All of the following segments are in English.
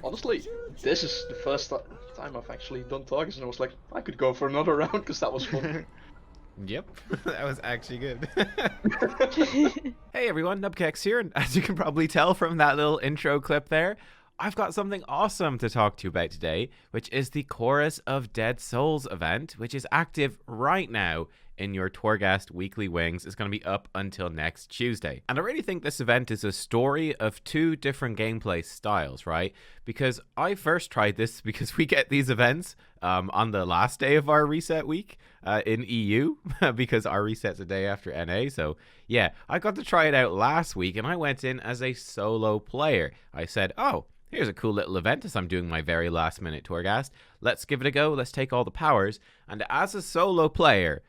Honestly, this is the first time I've actually done Torghast, and I was like, I could go for another round because that was fun. Yep, that was actually good. Hey everyone, Nubkeks here, and as you can probably tell from that little intro clip there, I've got something awesome to talk to you about today, which is the Chorus of Dead Souls event, which is active right now in your Torghast weekly wings. It's going to be up until next Tuesday. And I really think this event is a story of two different gameplay styles, right? Because I first tried this because we get these events on the last day of our reset week in EU, because our reset's a day after NA. So yeah, I got to try it out last week, and I went in as a solo player. I said, oh, here's a cool little event as I'm doing my very last minute Torghast. Let's give it a go. Let's take all the powers. And as a solo player,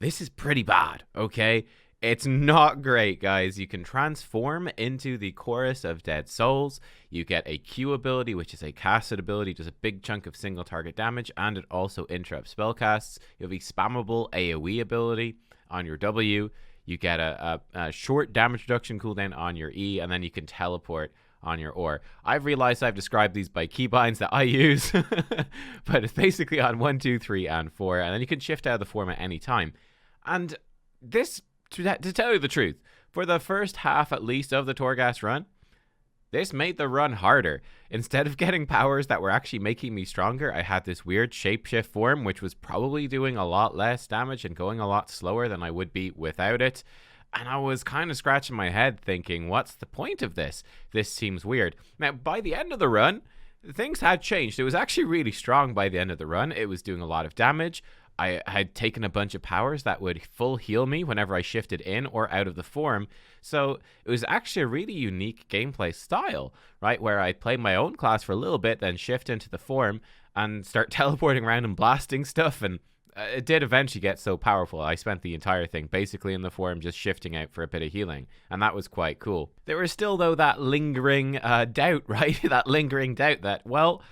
this is pretty bad, okay? It's not great, guys. You can transform into the Chorus of Dead Souls. You get a Q ability, which is a casted ability, does a big chunk of single target damage, and it also interrupts spellcasts. You have a spammable AoE ability on your W. You get a short damage reduction cooldown on your E, and then you can teleport on your ore. I've realized I've described these by keybinds that I use, but it's basically on 1, 2, 3, and 4, and then you can shift out of the form at any time. And this, to tell you the truth, for the first half at least of the Torghast run, this made the run harder. Instead of getting powers that were actually making me stronger, I had this weird shapeshift form, which was probably doing a lot less damage and going a lot slower than I would be without it. And I was kind of scratching my head thinking, what's the point of this? This seems weird. Now, by the end of the run, things had changed. It was actually really strong by the end of the run. It was doing a lot of damage. I had taken a bunch of powers that would full heal me whenever I shifted in or out of the form. So it was actually a really unique gameplay style, right? Where I play my own class for a little bit, then shift into the form and start teleporting around and blasting stuff. And it did eventually get so powerful. I spent the entire thing basically in the form just shifting out for a bit of healing, and that was quite cool. There was still, though, that lingering doubt, right? That lingering doubt that, well,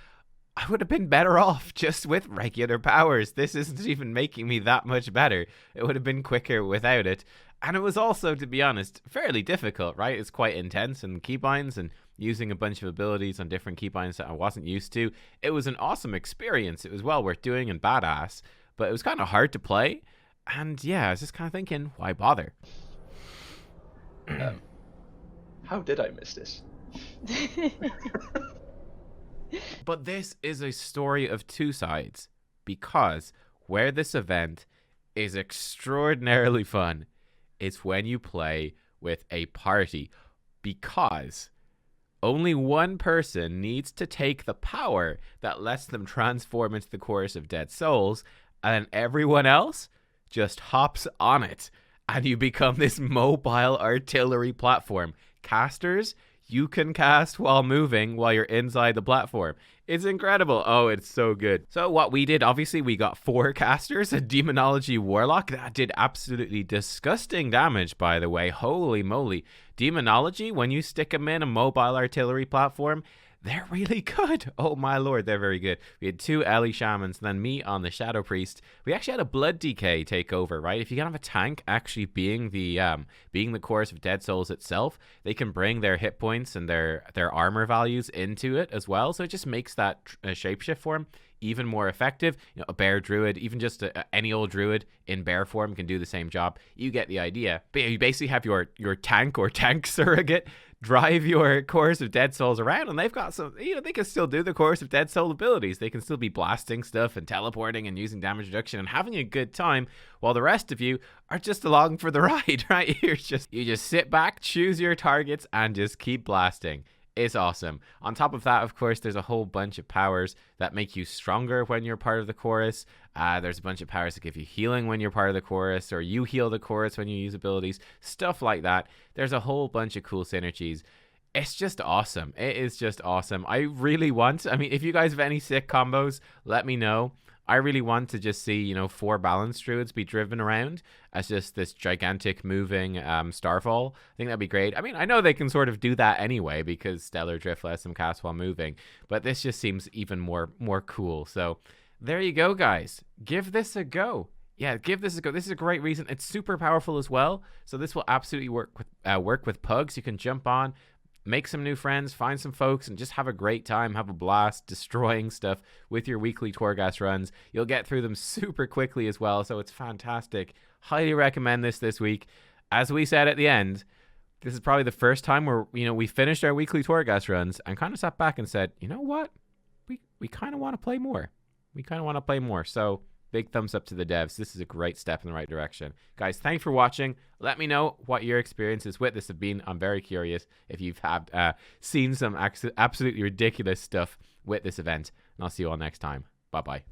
I would have been better off just with regular powers. This isn't even making me that much better. It would have been quicker without it. And it was also, to be honest, fairly difficult, right? It's quite intense and keybinds and using a bunch of abilities on different keybinds that I wasn't used to. It was an awesome experience. It was well worth doing and badass, but it was kind of hard to play. And yeah, I was just kind of thinking, why bother? How did I miss this? But this is a story of two sides, because where this event is extraordinarily fun is when you play with a party, because only one person needs to take the power that lets them transform into the Chorus of Dead Souls, and everyone else just hops on it, and you become this mobile artillery platform. Casters, you can cast while moving while you're inside the platform. It's incredible. Oh, it's so good. So what we did, obviously, we got 4 casters, a Demonology Warlock that did absolutely disgusting damage, by the way. Holy moly. Demonology, when you stick them in a mobile artillery platform, they're really good. Oh my lord, they're very good. We had 2 Ellie Shamans, and then me on the Shadow Priest. We actually had a Blood Decay take over, right? If you can have a tank actually being the Chorus of Dead Souls itself, they can bring their hit points and their armor values into it as well. So it just makes that shapeshift form even more effective. You know, a bear druid, even just any old druid in bear form can do the same job. You get the idea. But you basically have your tank or tank surrogate drive your Chorus of Dead Souls around, and they've got some, you know, they can still do the Chorus of Dead Soul abilities. They can still be blasting stuff and teleporting and using damage reduction and having a good time, while the rest of you are just along for the ride, right? You just sit back, choose your targets, and just keep blasting. It's awesome. On top of that, of course, there's a whole bunch of powers that make you stronger when you're part of the Chorus. There's a bunch of powers that give you healing when you're part of the Chorus, or you heal the Chorus when you use abilities, stuff like that. There's a whole bunch of cool synergies. It's just awesome. It is just awesome. I really want, I mean, if you guys have any sick combos, let me know. I really want to just see, you know, 4 balance druids be driven around as just this gigantic moving starfall. I think that'd be great. I mean, I know they can sort of do that anyway because Stellar Drift lets them cast while moving, but this just seems even more cool. So there you go, guys. Give this a go. Yeah, give this a go. This is a great reason. It's super powerful as well. So this will absolutely work with pugs. You can jump on, make some new friends, find some folks, and just have a great time. Have a blast destroying stuff with your weekly Torghast runs. You'll get through them super quickly as well, so it's fantastic. Highly recommend this week. As we said at the end, this is probably the first time where, we finished our weekly Torghast runs and kind of sat back and said, you know what? We kind of want to play more. So big thumbs up to the devs. This is a great step in the right direction. Guys, thanks for watching. Let me know what your experiences with this have been. I'm very curious if you've seen some absolutely ridiculous stuff with this event. And I'll see you all next time. Bye-bye.